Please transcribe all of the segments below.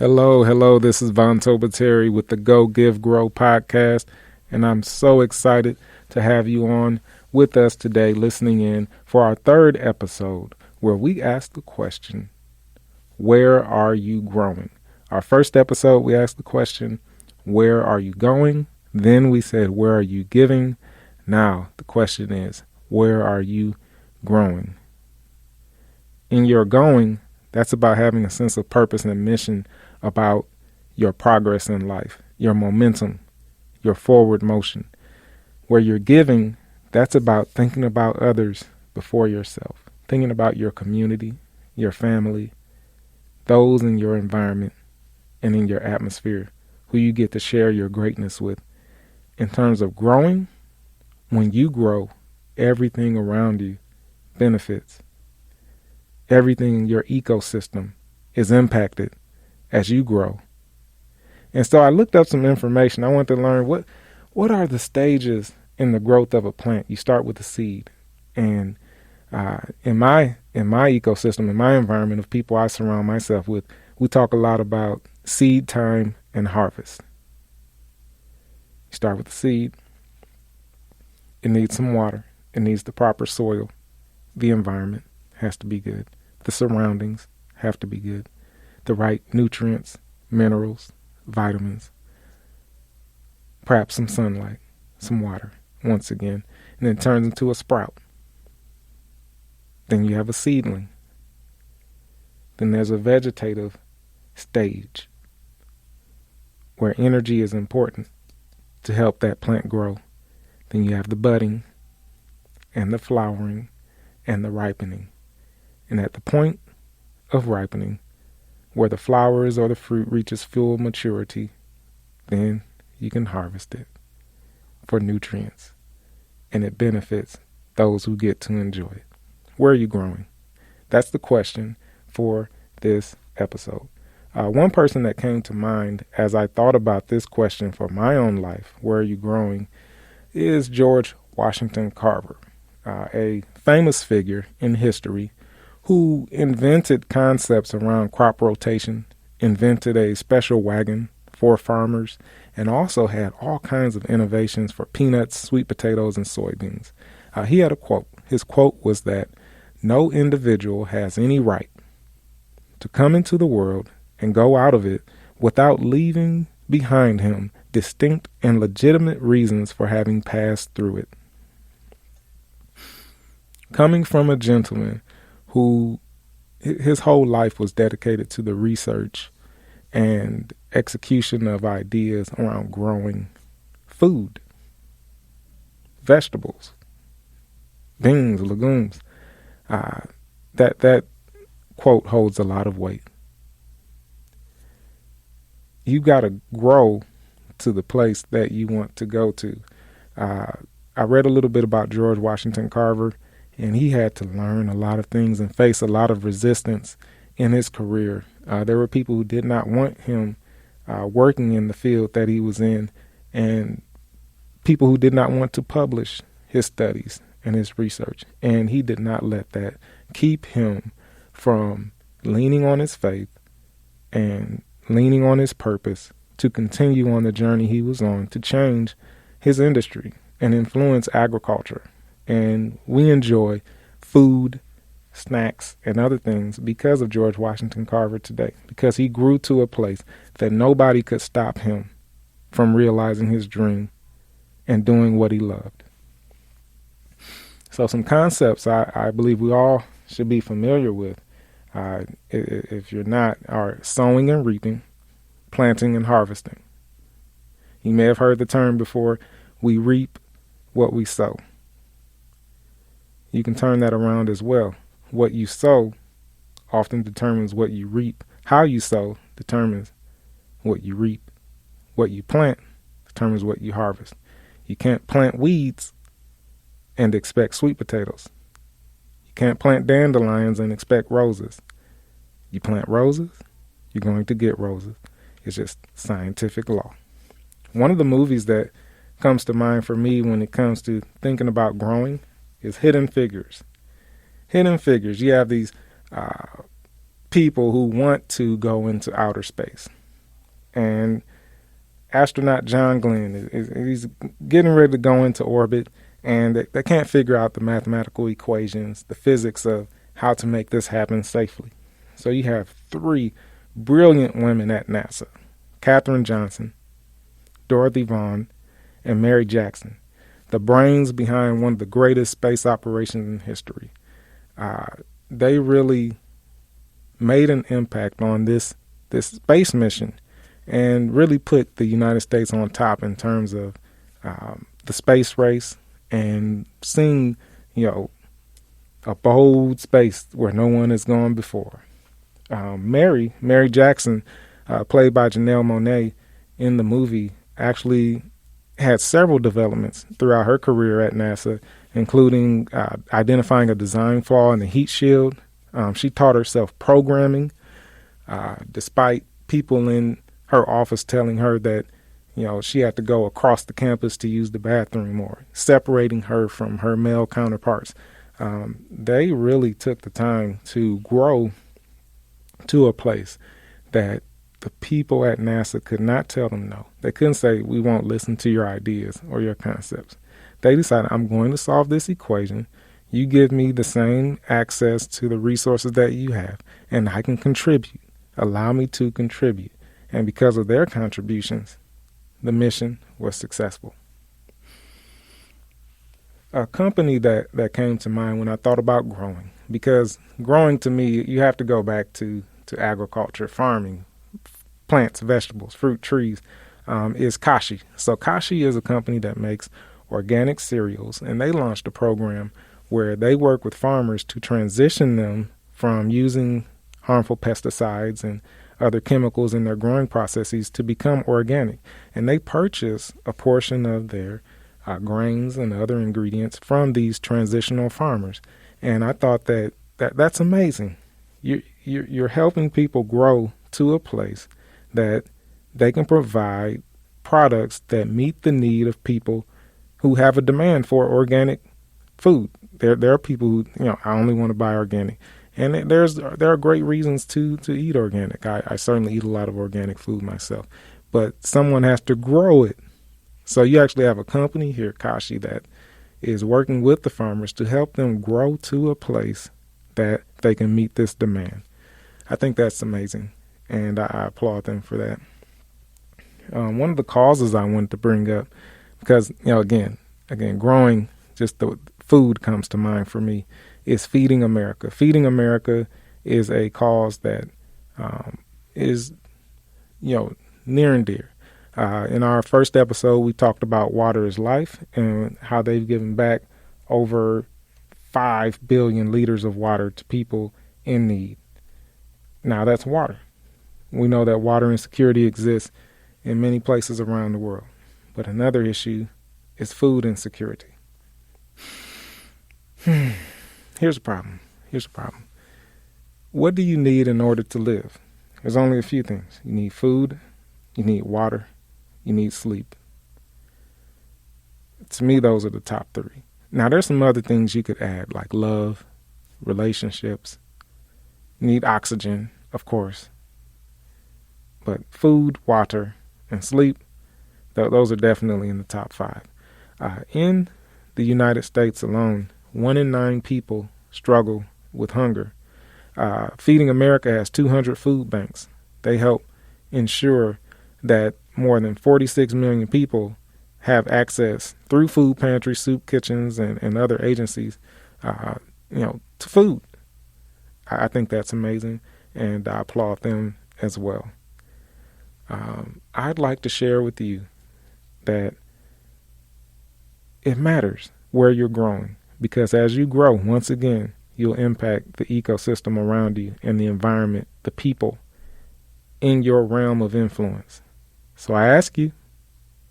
Hello. This is Von Tobateri with the Go Give Grow podcast, and I'm so excited to have you on with us today, listening in for our third episode, where we ask the question, where are you growing? Our first episode, we asked the question, where are you going? Then we said, where are you giving? Now the question is, where are you growing? In your going, that's about having a sense of purpose and mission about your progress in life, your momentum, your forward motion. Where you're giving, that's about thinking about others before yourself, thinking about your community, your family, those in your environment and in your atmosphere, who you get to share your greatness with. In terms of growing, when you grow, everything around you benefits. Everything in your ecosystem is impacted as you grow. And so I looked up some information. I wanted to learn what are the stages in the growth of a plant. You start with the seed. And in my ecosystem, in my environment of people I surround myself with, we talk a lot about seed time and harvest. You start with the seed. It needs some water. It needs the proper soil. The environment has to be good. The surroundings have to be good. The right nutrients, minerals, vitamins, perhaps some sunlight, some water, once again, and then it turns into a sprout. Then you have a seedling. Then there's a vegetative stage where energy is important to help that plant grow. Then you have the budding and the flowering and the ripening. And at the point of ripening, where the flowers or the fruit reaches full maturity, then you can harvest it for nutrients. And it benefits those who get to enjoy it. Where are you growing? That's the question for this episode. One person that came to mind as I thought about this question for my own life, where are you growing, is George Washington Carver, a famous figure in history who invented concepts around crop rotation, invented a special wagon for farmers, and also had all kinds of innovations for peanuts, sweet potatoes, and soybeans. He had a quote. His quote was that no individual has any right to come into the world and go out of it without leaving behind him distinct and legitimate reasons for having passed through it. Coming from a gentleman who his whole life was dedicated to the research and execution of ideas around growing food, vegetables, beans, legumes. That quote holds a lot of weight. You got to grow to the place that you want to go to. I read a little bit about George Washington Carver, and he had to learn a lot of things and face a lot of resistance in his career. There were people who did not want him working in the field that he was in, and people who did not want to publish his studies and his research. And he did not let that keep him from leaning on his faith and leaning on his purpose to continue on the journey he was on to change his industry and influence agriculture. And we enjoy food, snacks, and other things because of George Washington Carver today, because he grew to a place that nobody could stop him from realizing his dream and doing what he loved. So some concepts I believe we all should be familiar with, if you're not, are sowing and reaping, planting and harvesting. You may have heard the term before, we reap what we sow. You can turn that around as well. What you sow often determines what you reap. How you sow determines what you reap. What you plant determines what you harvest. You can't plant weeds and expect sweet potatoes. You can't plant dandelions and expect roses. You plant roses, you're going to get roses. It's just scientific law. One of the movies that comes to mind for me when it comes to thinking about growing is Hidden Figures. Hidden Figures. You have these people who want to go into outer space. And astronaut John Glenn, he's getting ready to go into orbit, and they can't figure out the mathematical equations, the physics of how to make this happen safely. So you have 3 brilliant women at NASA, Katherine Johnson, Dorothy Vaughan, and Mary Jackson, the brains behind one of the greatest space operations in history. They really made an impact on this space mission and really put the United States on top in terms of the space race and seeing, a bold space where no one has gone before. Mary Jackson, played by Janelle Monáe in the movie, actually had several developments throughout her career at NASA, including identifying a design flaw in the heat shield. She taught herself programming, despite people in her office telling her that, she had to go across the campus to use the bathroom more, separating her from her male counterparts. They really took the time to grow to a place that the people at NASA could not tell them no. They couldn't say, we won't listen to your ideas or your concepts. They decided, I'm going to solve this equation. You give me the same access to the resources that you have, and I can contribute. Allow me to contribute. And because of their contributions, the mission was successful. A company that came to mind when I thought about growing, because growing to me, you have to go back to agriculture, farming, plants, vegetables, fruit, trees, is Kashi. So Kashi is a company that makes organic cereals, and they launched a program where they work with farmers to transition them from using harmful pesticides and other chemicals in their growing processes to become organic. And they purchase a portion of their grains and other ingredients from these transitional farmers. And I thought that's amazing. You're helping people grow to a place that they can provide products that meet the need of people who have a demand for organic food. There are people who, I only want to buy organic. And there are great reasons to eat organic. I certainly eat a lot of organic food myself. But someone has to grow it. So you actually have a company here, Kashi, that is working with the farmers to help them grow to a place that they can meet this demand. I think that's amazing, and I applaud them for that. One of the causes I wanted to bring up, because, again, growing, just the food comes to mind for me, is Feeding America. Feeding America is a cause that is, near and dear. In our first episode, we talked about Water is Life and how they've given back over 5 billion liters of water to people in need. Now, that's water. We know that water insecurity exists in many places around the world. But another issue is food insecurity. Here's a problem. What do you need in order to live? There's only a few things. You need food, you need water, you need sleep. To me, those are the top 3. Now, there's some other things you could add, like love, relationships. You need oxygen, of course. But food, water, and sleep, those are definitely in the top 5. In the United States alone, 1 in 9 people struggle with hunger. Feeding America has 200 food banks. They help ensure that more than 46 million people have access through food pantries, soup kitchens, and other agencies, to food. I think that's amazing, and I applaud them as well. I'd like to share with you that it matters where you're growing, because as you grow, once again, you'll impact the ecosystem around you and the environment, the people in your realm of influence. So I ask you,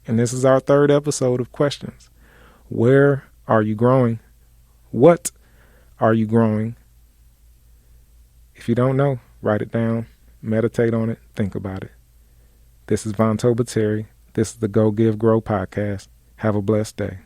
and this is our 3rd episode of Questions, where are you growing? What are you growing? If you don't know, write it down, meditate on it, think about it. This is Von Toba Terry. This is the Go Give Grow podcast. Have a blessed day.